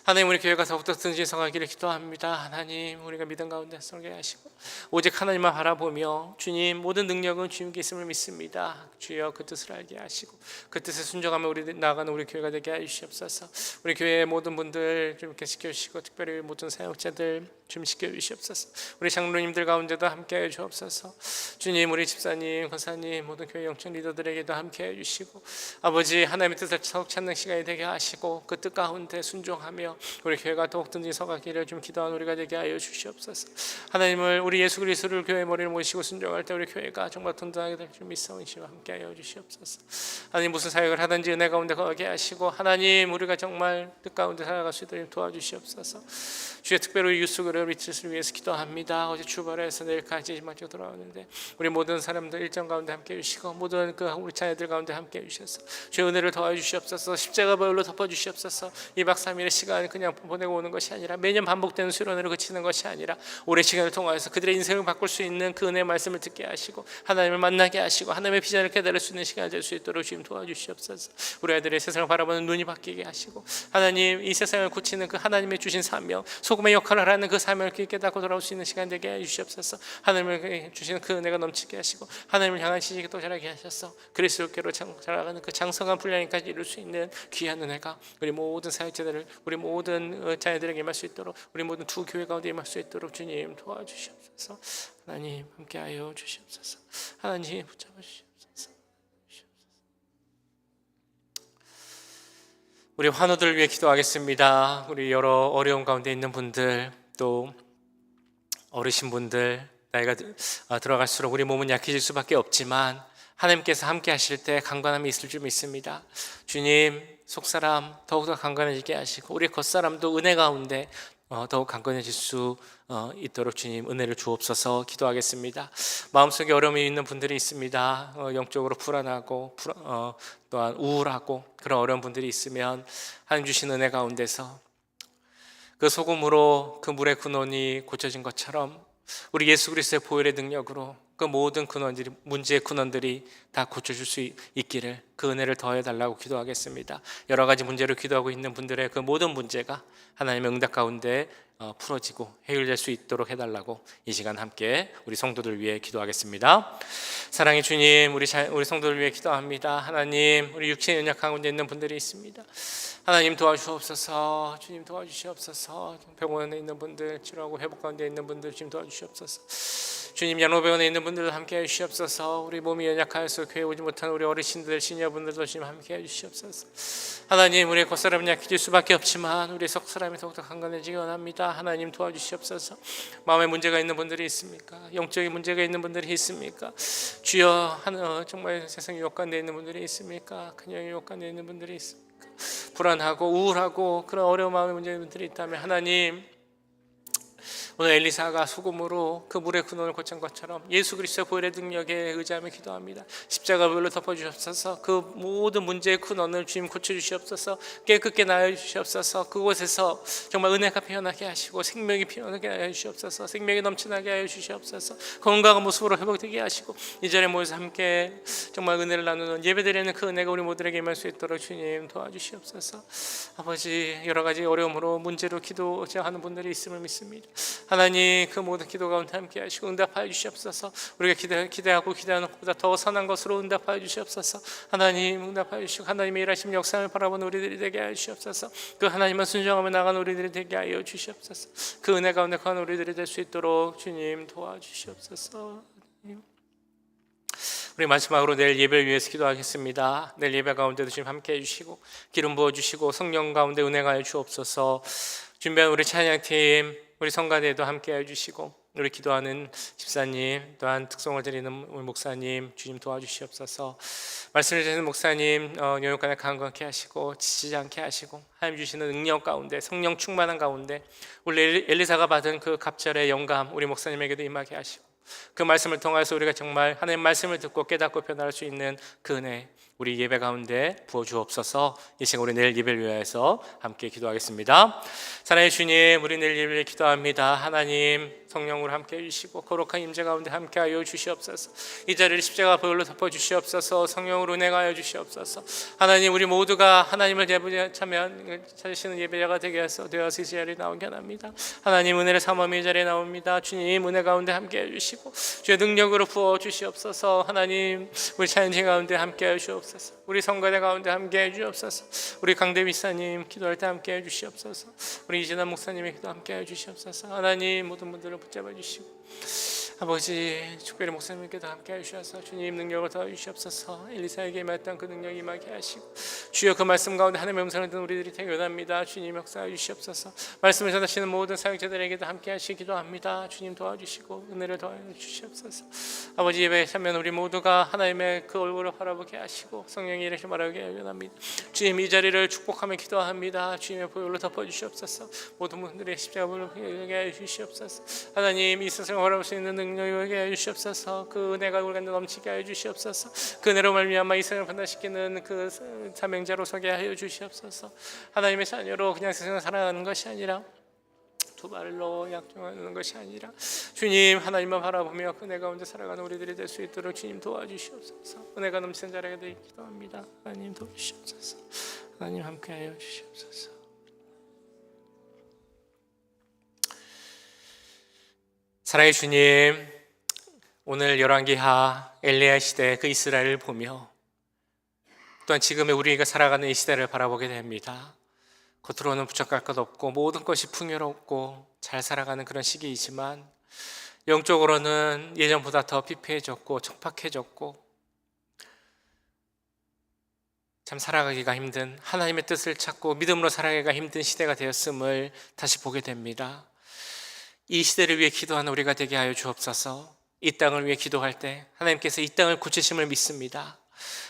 하나님, 우리 교회가 더욱더 등진성하기를 기도합니다. 하나님, 우리가 믿음 가운데 설계 하시고 오직 하나님만 바라보며 주님, 모든 능력은 주님께 있음을 믿습니다. 주여, 그 뜻을 알게 하시고 그 뜻에 순종하며 우리 나아가는 우리 교회가 되게 해 주시옵소서. 우리 교회의 모든 분들 좀 이렇게 지켜주시고 특별히 모든 사역자들 좀 지켜주시옵소서. 우리 장로님들 가운데도 함께해 주옵소서. 주님, 우리 집사님, 권사님, 모든 교회 영적 리더들에게도 함께해 주시고 아버지, 하나님의 뜻을 더욱 찾는 시간이 되게 하시고 그 뜻 가운데 순종하며 우리 교회가 더욱 든지 서가기를 좀 기도하는 우리가 되게 하여 주시옵소서. 하나님을, 우리 예수 그리스도를 교회 머리를 모시고 순종할 때 우리 교회가 정말 든든하게 될 줄 믿사오시와 함께하여 주시옵소서. 하나님, 무슨 사역을 하든지 은혜 가운데 거하게 하시고 하나님, 우리가 정말 뜻 가운데 살아갈 수 있도록 도와주시옵소서. 주의 특별히 유스그룹 리트릿을 위해서 기도합니다. 어제 출발해서 내일까지 마치고 돌아오는데 우리 모든 사람들 일정 가운데 함께 해주시고 모든 그 우리 자녀들 가운데 함께 해주셔서 주의 은혜를 더해 주시옵소서. 십자가 보혈로 덮어 주시옵소서. 2박 3일의 시간을 그냥 보내고 오는 것이 아니라 매년 반복되는 수련회로 그치는 것이 아니라 오랜 시간을 통하여서 그들의 인생을 바꿀 수 있는 그 은혜의 말씀을 듣게 하시고 하나님을 만나게 하시고 하나님의 비전을 깨달을 수 있는 시간이 될 수 있도록 주님 도와주시옵소서. 우리 아이들의 세상을 바라보는 눈이 바뀌게 하시고 하나님, 이 세상을 고치는 그 하나님의 주신 사명, 소금의 역할을 하는 그 사명을 깨닫고 돌아올 수 있는 시간 되게 해주시옵소서. 하나님을 주시는 그 은혜가 넘치게 하시고 하나님을 향한 지식이 또 자라게 하셔서 그리스도께로 자라가는 그 장성한 분량까지 이룰 수 있는 귀한 은혜가 우리 모든 사역자들을, 우리 모든 자녀들에게 임할 수 있도록, 우리 모든 두 교회 가운데 임할 수 있도록 주님 도와주시옵소서. 하나님, 함께하여 주시옵소서. 하나님, 붙잡아 주시옵소서. 우리 환우들 위해 기도하겠습니다. 우리 여러 어려움 가운데 있는 분들, 또 어르신분들, 나이가 들어갈수록 우리 몸은 약해질 수밖에 없지만 하나님께서 함께 하실 때 강건함이 있을 줄 믿습니다. 주님, 속사람 더욱더 강건해지게 하시고 우리 겉사람도 은혜 가운데 더욱 강건해질 수 있도록 주님 은혜를 주옵소서. 기도하겠습니다. 마음속에 어려움이 있는 분들이 있습니다. 영적으로 불안하고 또한 우울하고 그런 어려운 분들이 있으면 하나님 주신 은혜 가운데서 그 소금으로 그 물의 근원이 고쳐진 것처럼 우리 예수 그리스도의 보혈의 능력으로 그 모든 근원들이, 문제의 근원들이 다 고쳐줄 수 있기를 그 은혜를 더해달라고 기도하겠습니다. 여러 가지 문제로 기도하고 있는 분들의 그 모든 문제가 하나님의 응답 가운데 풀어지고 해결될 수 있도록 해달라고 이 시간 함께 우리 성도들 위해 기도하겠습니다. 사랑의 주님, 우리 성도들 위해 기도합니다. 하나님, 우리 육체의 연약 가운데 있는 분들이 있습니다. 하나님 도와주시옵소서. 주님 도와주시옵소서. 병원에 있는 분들, 치료하고 회복 가운데 있는 분들 주님 도와주시옵소서. 주님, 양로병원에 있는 분들 함께해 주시옵소서. 우리 몸이 연약하여서 교회 오지 못한 우리 어르신들, 시니어분들도 주님 함께해 주시옵소서. 하나님, 우리의 겉사람은 약해질 수밖에 없지만 우리의 속사람이 더욱더 강건해지기 원합니다. 하나님 도와주시옵소서. 마음에 문제가 있는 분들이 있습니까? 영적인 문제가 있는 분들이 있습니까? 주여, 정말 세상 유혹 가운데 있는 분들이 있습니까? 그냥 유혹 가운데 있는 분들이 있습니까? 불안하고 우울하고 그런 어려운 마음의 문제들이 있다면 하나님, 오늘 엘리사가 소금으로 그 물의 근원을 고친 것처럼 예수 그리스도의 보혈의 능력에 의지하며 기도합니다. 십자가 보혈로 덮어주시옵소서. 그 모든 문제의 근원을 주님 고쳐주시옵소서. 깨끗게 나여주시옵소서. 그곳에서 정말 은혜가 피어나게 하시고 생명이 피어나게 하여 주시옵소서. 생명이 넘쳐나게 하여 주시옵소서. 건강한 모습으로 회복되게 하시고 이 자리에 모여서 함께 정말 은혜를 나누는 예배드리는 그 은혜가 우리 모두에게 임할 수 있도록 주님 도와주시옵소서. 아버지, 여러 가지 어려움으로 문제로 기도하는 분들이 있음을 믿습니다. 하나님, 그 모든 기도 가운데 함께 하시고 응답하여 주시옵소서. 우리가 기대하고 기대하는 것보다 더 선한 것으로 응답하여 주시옵소서. 하나님, 응답하여 주시고 하나님의 일하심 역사를 바라보는 우리들이 되게 하여 주시옵소서. 그 하나님만 순종하며 나가는 우리들이 되게 하여 주시옵소서. 그 은혜 가운데 거하는 우리들이 될 수 있도록 주님 도와주시옵소서. 우리 마지막으로 내일 예배를 위해서 기도하겠습니다. 내일 예배 가운데도 주님 함께 해주시고 기름 부어주시고 성령 가운데 은혜가 하여 주옵소서. 준비한 우리 찬양팀, 우리 성가대도 함께 해주시고 우리 기도하는 집사님, 또한 특송을 드리는 우리 목사님 주님 도와주시옵소서. 말씀을 드리는 목사님 영육간에 강건케 하시고 지치지 않게 하시고 하나님 주시는 능력 가운데 성령 충만한 가운데 우리 엘리사가 받은 그 갑절의 영감 우리 목사님에게도 임하게 하시고 그 말씀을 통해서 우리가 정말 하나님 말씀을 듣고 깨닫고 변화할 수 있는 그 은혜 우리 예배 가운데 부어주옵소서. 이 시간 우리 내일 예배를 위해서 함께 기도하겠습니다. 사랑의 주님, 우리 내일 예배를 기도합니다. 하나님 성령으로 함께 해주시고 거룩한 임재 가운데 함께하여 주시옵소서. 이 자리를 십자가 보혈로 덮어주시옵소서. 성령으로 은혜하여 주시옵소서. 하나님, 우리 모두가 하나님을 찾으시는 예배자가 되어서 이 자리에 나오게 합니다. 하나님 은혜를 삼으며 이 자리에 나옵니다. 주님 은혜 가운데 함께해 주시고 주의 능력으로 부어주시옵소서. 하나님 우리 찬양 가운데 함께해 주시옵소서. 우리 성가대 가운데 함께해 주시옵소서. 우리 강대 위사님 기도할 때 함께해 주시옵소서. 우리 이재남 목사님의 기도 함께해 주시옵소서. 하나님 모든 분들을 붙잡아 주시고 아버지 특별히 목사님께도 함께해 주셔서 주님 능력을 더해 주시옵소서. 엘리사에게 임했던 그 능력이 임하게 하시고 주여 그 말씀 가운데 하나님의 음성을 듣는 우리들이 되게 원합니다. 주님 역사해 주시옵소서. 말씀을 전하시는 모든 사역자들에게도 함께 하시기도 합니다. 주님 도와주시고 은혜를 더해 주시옵소서. 아버지 예배에 참여한 우리 모두가 하나님의 그 얼굴을 바라보게 하시고 성령의 일을 말하게 원합니다. 주님 이 자리를 축복하며 기도합니다. 주님의 보혈로 덮어주시옵소서. 모든 분들의 십자가를 해 주시옵소서. 하나님 이 세상을 바라볼 수 있는 능력을 해 주시옵소서. 그 은혜가 우리 가운데 넘치게 해 주시옵소서. 그 은혜로 말미암아 이 세상을 변화시키는 그 사명자로 서게 하여 주시옵소서. 하나님의 자녀로 그냥 세상을 살아가는 것이 아니라 두 발로 약종하는 것이 아니라 주님 하나님만 바라보며 그 은혜 가운데 살아가는 우리들이 될 수 있도록 주님 도와주시옵소서. 은혜가 넘치는 자리가 되기 기도합니다. 하나님 도와주시옵소서. 하나님 함께하여 주시옵소서. 사랑의 주님, 오늘 열왕기하 엘리야 시대 그 이스라엘을 보며 또한 지금의 우리가 살아가는 이 시대를 바라보게 됩니다. 겉으로는 부족할 것 없고 모든 것이 풍요롭고 잘 살아가는 그런 시기이지만 영적으로는 예전보다 더 피폐해졌고 척박해졌고 참 살아가기가 힘든, 하나님의 뜻을 찾고 믿음으로 살아가기가 힘든 시대가 되었음을 다시 보게 됩니다. 이 시대를 위해 기도하는 우리가 되게 하여 주옵소서. 이 땅을 위해 기도할 때 하나님께서 이 땅을 고치심을 믿습니다.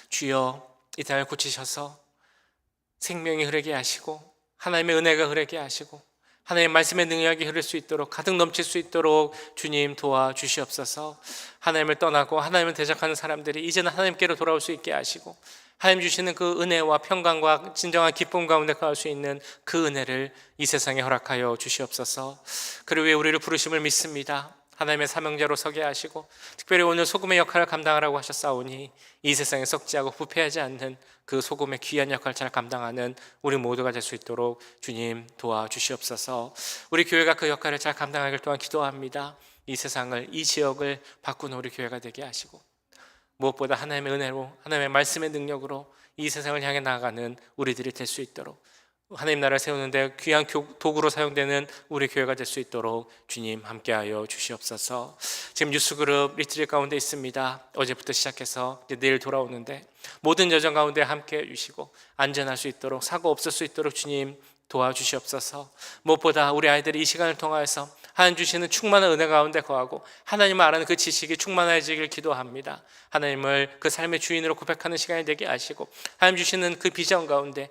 주여 이 땅을 고치셔서 생명이 흐르게 하시고 하나님의 은혜가 흐르게 하시고 하나님의 말씀의 능력이 흐를 수 있도록 가득 넘칠 수 있도록 주님 도와주시옵소서. 하나님을 떠나고 하나님을 대적하는 사람들이 이제는 하나님께로 돌아올 수 있게 하시고 하나님 주시는 그 은혜와 평강과 진정한 기쁨 가운데 거할 수 있는 그 은혜를 이 세상에 허락하여 주시옵소서. 그를 위해 우리를 부르심을 믿습니다. 하나님의 사명자로 서게 하시고, 특별히 오늘 소금의 역할을 감당하라고 하셨사오니 이 세상에 썩지 않고 부패하지 않는 그 소금의 귀한 역할을 잘 감당하는 우리 모두가 될 수 있도록 주님 도와주시옵소서. 우리 교회가 그 역할을 잘 감당하길 또한 기도합니다. 이 세상을, 이 지역을 바꾸는 우리 교회가 되게 하시고, 무엇보다 하나님의 은혜로, 하나님의 말씀의 능력으로 이 세상을 향해 나아가는 우리들이 될 수 있도록, 하나님 나라를 세우는데 귀한 도구로 사용되는 우리 교회가 될 수 있도록 주님 함께하여 주시옵소서. 지금 뉴스그룹 리트릿 가운데 있습니다. 어제부터 시작해서 이제 내일 돌아오는데 모든 여정 가운데 함께해 주시고 안전할 수 있도록, 사고 없을 수 있도록 주님 도와주시옵소서. 무엇보다 우리 아이들이 이 시간을 통하여서 하나님 주시는 충만한 은혜 가운데 거하고 하나님을 알아는 그 지식이 충만해지길 기도합니다. 하나님을 그 삶의 주인으로 고백하는 시간이 되게 하시고, 하나님 주시는 그 비전 가운데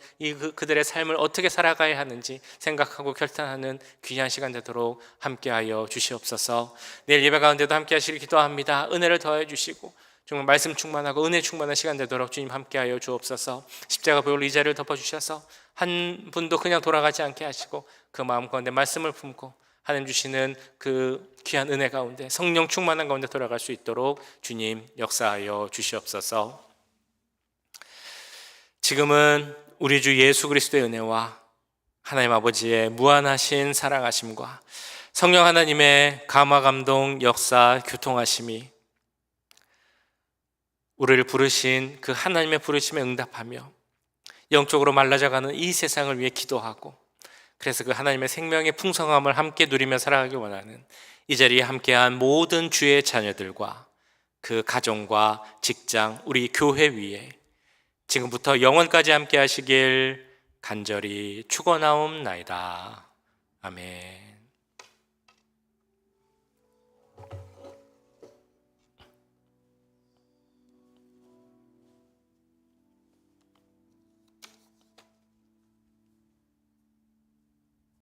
그들의 삶을 어떻게 살아가야 하는지 생각하고 결단하는 귀한 시간 되도록 함께하여 주시옵소서. 내일 예배 가운데도 함께 하시길 기도합니다. 은혜를 더해 주시고 정말 말씀 충만하고 은혜 충만한 시간 되도록 주님 함께하여 주옵소서. 십자가 보혈로 이 자리를 덮어주셔서 한 분도 그냥 돌아가지 않게 하시고 그 마음 가운데 말씀을 품고 하나님 주시는 그 귀한 은혜 가운데 성령 충만한 가운데 돌아갈 수 있도록 주님 역사하여 주시옵소서. 지금은 우리 주 예수 그리스도의 은혜와 하나님 아버지의 무한하신 사랑하심과 성령 하나님의 감화 감동 역사 교통하심이 우리를 부르신 그 하나님의 부르심에 응답하며 영적으로 말라져가는 이 세상을 위해 기도하고, 그래서 그 하나님의 생명의 풍성함을 함께 누리며 살아가기 원하는 이 자리에 함께한 모든 주의 자녀들과 그 가정과 직장, 우리 교회 위에 지금부터 영원까지 함께 하시길 간절히 축원하옵나이다. 아멘.